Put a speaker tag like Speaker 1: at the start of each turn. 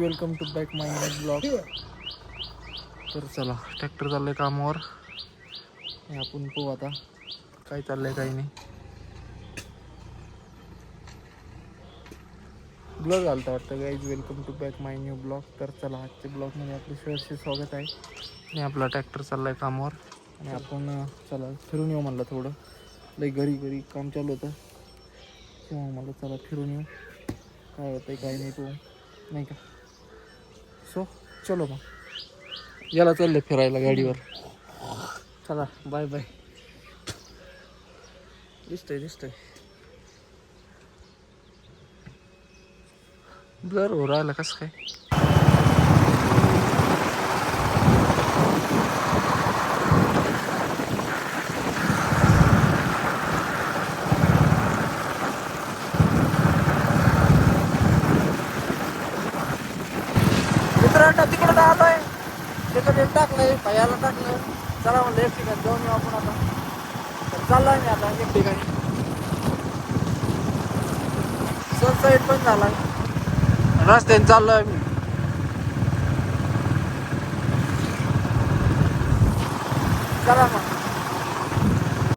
Speaker 1: Welcome to back my new blog. तर चला tractor चाललंय कामावर आणि आपण पाहू आता काय चाललंय काही नाही. ब्लॉग घालता वाटतं guys. Welcome to back my new blog. तर चला आजच्या ब्लॉगमध्ये आपलं सहर्ष स्वागत आहे. आणि आपला ट्रॅक्टर चाललाय कामावर आणि आपण चला फिरून येऊ म्हणलं. थोडं लई घरी काम चालू होतं तेव्हा मला चला फिरून येऊ काय होतंय काय नाही तो नाही का. सो चलो मग याला चाललंय फिरायला गाडीवर. चला बाय बाय. दिसतंय ब्लर हो राहिला कसं काय. मित्रांनो तिकडं आलोय तिकडे टाकलंय भैयाला टाकलं. चला म्हणलं एक ठिकाणी जाऊन येऊ आपण आता. तर चाललोय मी आता एक ठिकाणी. सनसाईट पण झालाय रस्त्याने चाललोय मी. चला मग.